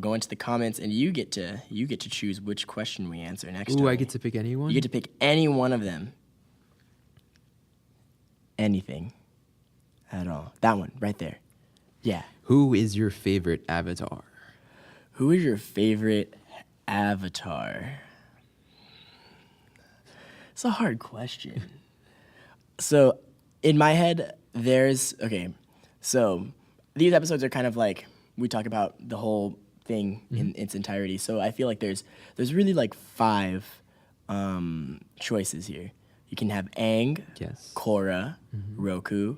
go into the comments, and you get to choose which question we answer next. Ooh, I get to pick anyone? You get to pick any one of them. Anything at all. That one right there. Yeah. Who is your favorite Avatar? Who is your favorite Avatar? It's a hard question. So, in my head, so these episodes are kind of like, we talk about the whole thing in its entirety. So I feel like there's really like 5 choices here. You can have Aang, Yes. Korra, Roku,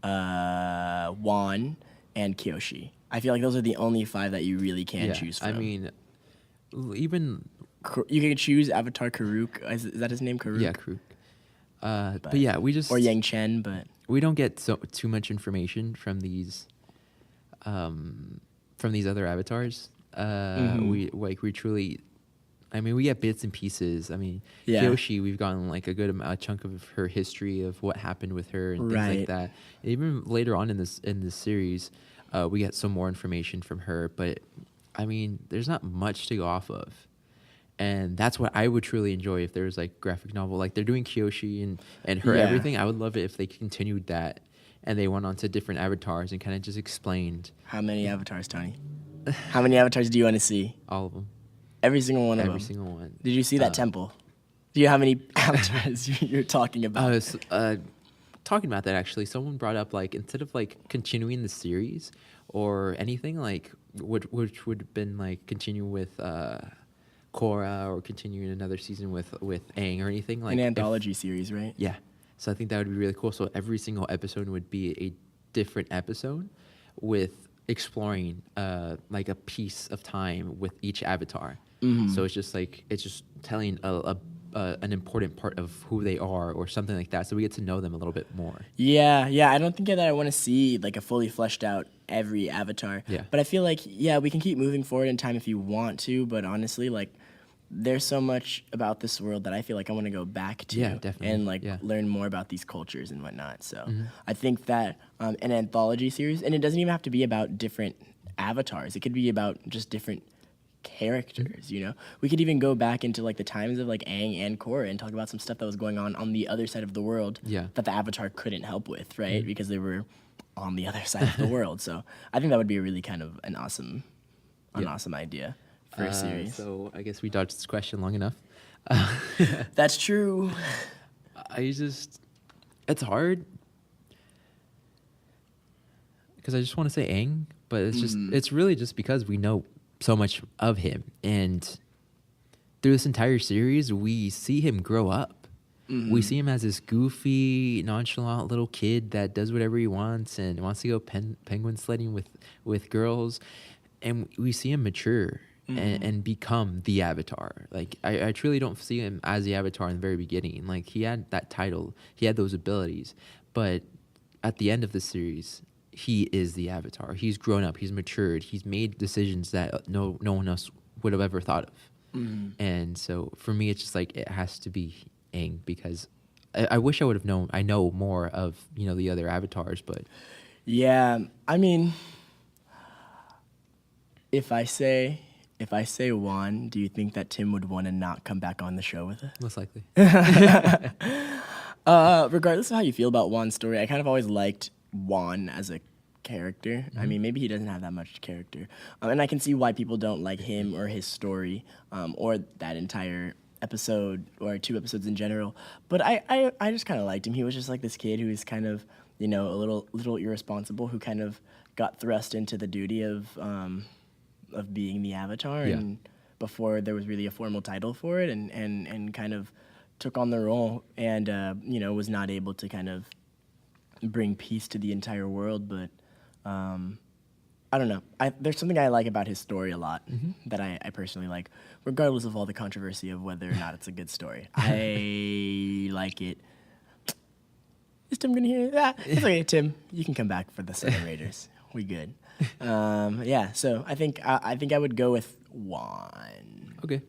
Wan, and Kyoshi. I feel like those are the only 5 that you really can choose from. I mean, even... You can choose Avatar Karuk. Is that his name, Karuk? Yeah, Karuk. But yeah, we just... Or Yang Chen, but... We don't get too much information from these other avatars. We truly... I mean, we get bits and pieces. I mean, Kyoshi, we've gotten like a good chunk of her history of what happened with her and things like that. Even later on in this series, we get some more information from her. But I mean, there's not much to go off of, and that's what I would truly enjoy if there was like graphic novel, like they're doing Kyoshi and her everything. I would love it if they continued that and they went on to different avatars and kind of just explained. How many avatars, Tony? How many avatars do you want to see? All of them. Every single one of them. Every single one. Did you see that temple? Do you know how many avatars you're talking about? I was talking about that actually. Someone brought up like instead of like continuing the series or anything like which would have been like continue with Korra or continuing another season with Aang or anything like an anthology series, right? Yeah. So I think that would be really cool. So every single episode would be a different episode with exploring like a piece of time with each avatar. So it's just telling an important part of who they are or something like that. So we get to know them a little bit more. Yeah. I don't think that I want to see like a fully fleshed out every avatar. Yeah. But I feel like, we can keep moving forward in time if you want to. But honestly, like, there's so much about this world that I feel like I want to go back to. Yeah, definitely. And like learn more about these cultures and whatnot. So I think that an anthology series, and it doesn't even have to be about different avatars. It could be about just different characters, you know? We could even go back into like the times of like Aang and Korra and talk about some stuff that was going on the other side of the world that the Avatar couldn't help with, right? Because they were on the other side of the world. So I think that would be a really kind of an awesome idea for a series. So I guess we dodged this question long enough. That's true. It's hard because I just want to say Aang, but it's really just because we know so much of him, and through this entire series we see him grow up. We see him as this goofy, nonchalant little kid that does whatever he wants and wants to go penguin sledding with girls, and we see him mature and become the Avatar. Like I truly don't see him as the Avatar in the very beginning. Like he had that title, he had those abilities, but at the end of the series he is the Avatar. He's grown up. He's matured. He's made decisions that no one else would have ever thought of. And so for me, it's just like it has to be Aang because I wish I would have known. I know more of the other avatars, but yeah, I mean, if I say Juan, do you think that Tim would want to not come back on the show with us? most likely. Regardless of how you feel about Juan's story, I kind of always liked Juan as a character. I mean, maybe he doesn't have that much character. And I can see why people don't like him or his story or that entire episode or 2 episodes in general. But I just kind of liked him. He was just like this kid who was kind of, a little irresponsible, who kind of got thrust into the duty of being the Avatar. And before there was really a formal title for it and kind of took on the role and, was not able to kind of bring peace to the entire world, but I don't know. There's something I like about his story a lot that I personally like, regardless of all the controversy of whether or not it's a good story. I like it. Is Tim gonna hear that? It's okay, Tim. You can come back for the Southern Raiders. We good. So I think I would go with Juan. Okay.